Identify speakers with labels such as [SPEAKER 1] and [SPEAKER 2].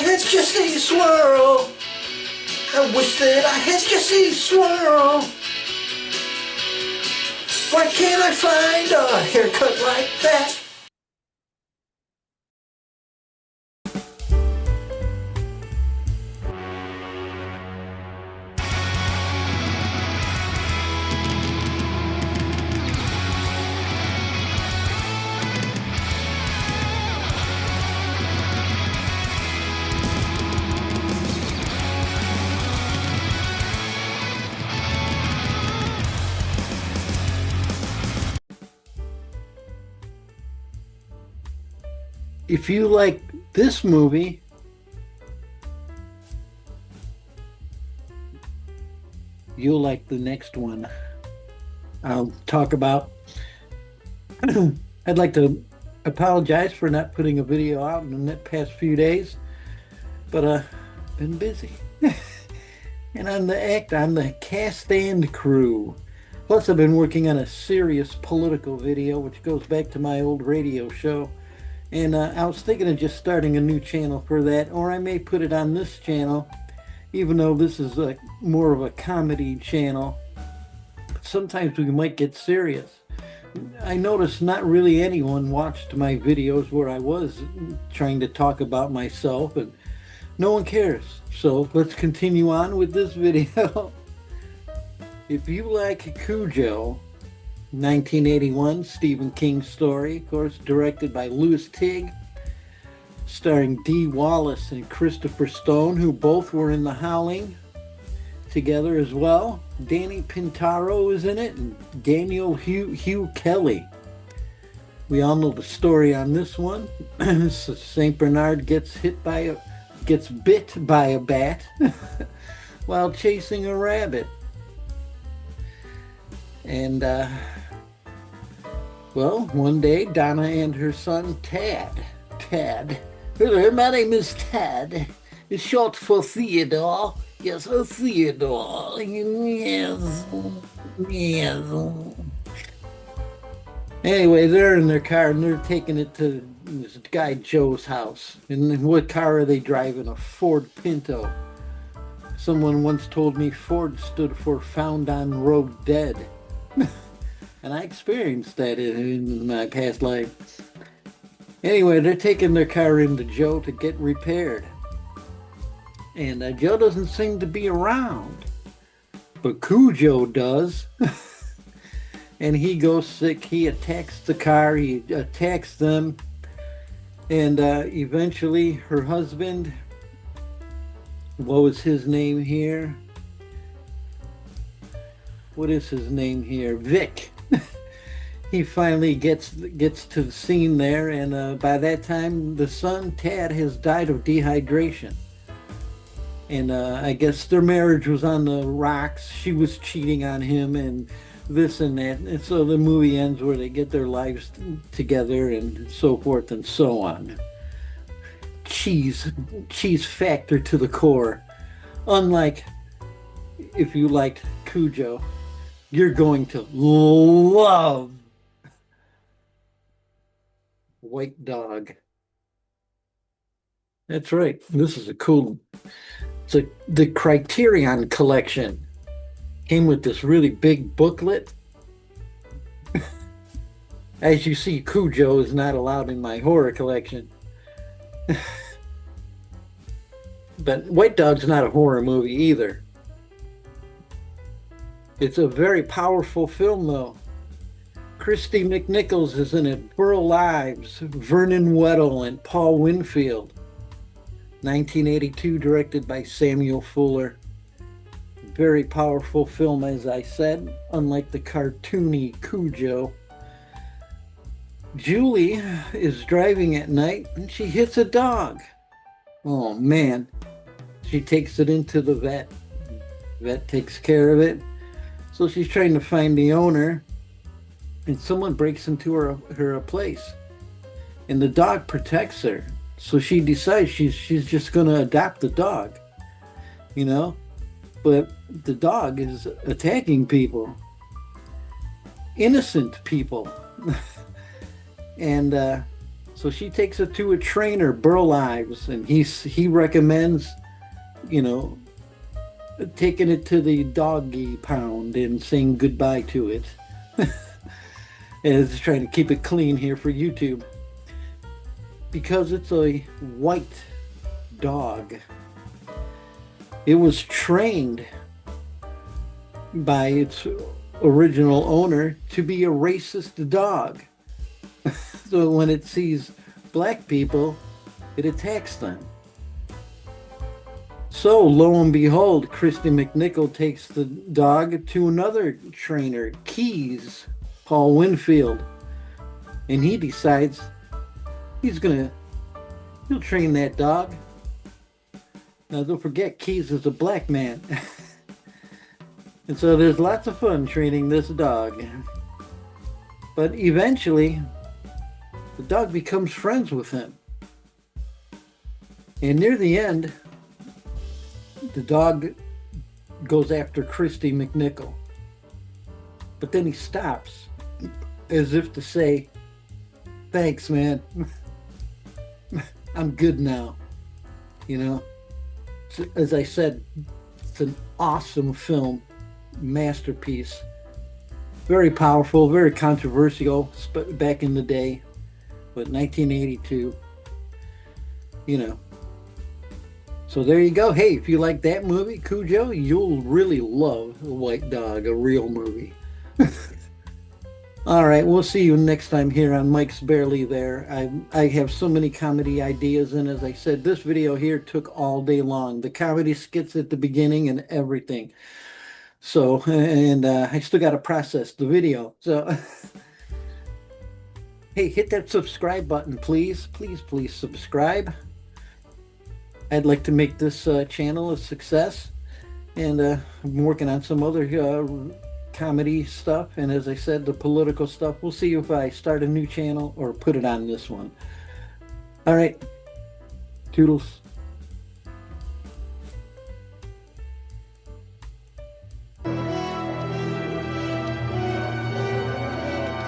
[SPEAKER 1] had Jesse Swirl. I wish that I had Jesse Swirl. Why can't I find a haircut like that? If you like this movie, you'll like the next one I'll talk about. I'd like to apologize for not putting a video out in the past few days, but been busy. And on the cast and crew. Plus, I've been working on a serious political video, which goes back to my old radio show. And I was thinking of just starting a new channel for that, or I may put it on this channel, even though this is more of a comedy channel. Sometimes we might get serious. I noticed not really anyone watched my videos where I was trying to talk about myself, and no one cares. So let's continue on with this video. If you like Cujo, 1981 Stephen King story, of course, directed by Louis Tigg, starring Dee Wallace and Christopher Stone, who both were in The Howling together as well. Danny Pintaro is in it, and Daniel Hugh Kelly. We all know the story on this one. So Saint Bernard gets bit by a bat while chasing a rabbit. And well, one day Donna and her son Tad, hello, my name is Tad. It's short for Theodore. Yes, Theodore. Yes. Anyway, they're in their car and they're taking it to this guy Joe's house. And what car are they driving? A Ford Pinto. Someone once told me Ford stood for Found on Road Dead. And I experienced that in my past life. Anyway, they're taking their car into Joe to get repaired. And Joe doesn't seem to be around. But Cujo does. And he goes sick. He attacks the car. He attacks them. And eventually her husband, what was his name here? What is his name here? Vic. He finally gets to the scene there, and by that time the son Tad has died of dehydration. And I guess their marriage was on the rocks. She was cheating on him and this and that. And so the movie ends where they get their lives together and so forth and so on. Cheese factor to the core. Unlike if you liked Cujo, you're going to love White Dog. That's right. This is a cool. It's the Criterion Collection. Came with this really big booklet. As you see, Cujo is not allowed in my horror collection. But White Dog's not a horror movie either. It's a very powerful film, though. Christy McNichols is in it. Burl Ives, Vernon Weddle, and Paul Winfield. 1982, directed by Samuel Fuller. Very powerful film, as I said, unlike the cartoony Cujo. Julie is driving at night and she hits a dog. Oh man. She takes it into the vet. Vet takes care of it. So she's trying to find the owner, and someone breaks into her place. And the dog protects her. So she decides she's just going to adopt the dog, you know? But the dog is attacking people. Innocent people. And So she takes it to a trainer, Burl Ives, and he recommends, you know, taking it to the doggy pound and saying goodbye to it. And it's trying to keep it clean here for YouTube because it's a white dog. It was trained by its original owner to be a racist dog. So when it sees black people, it attacks them. So lo and behold, Christy McNichol takes the dog to another trainer, Keys, Paul Winfield, and he decides he'll train that dog. Now don't forget, Keys is a black man. And so there's lots of fun training this dog. But eventually, the dog becomes friends with him. And near the end, the dog goes after Christy McNichol. But then he stops as if to say, thanks, man. I'm good now. You know, so, as I said, it's an awesome film, masterpiece. Very powerful, very controversial back in the day. But 1982, you know. So there you go. Hey, if you like that movie, Cujo, you'll really love The White Dog, a real movie. All right, we'll see you next time here on Mike's Barely There. I have so many comedy ideas, and as I said, this video here took all day long. The comedy skits at the beginning and everything. So, and I still got to process the video. So, hey, hit that subscribe button, please. Please, please subscribe. I'd like to make this channel a success, and I'm working on some other comedy stuff, and as I said, the political stuff. We'll see if I start a new channel or put it on this one. All right, toodles.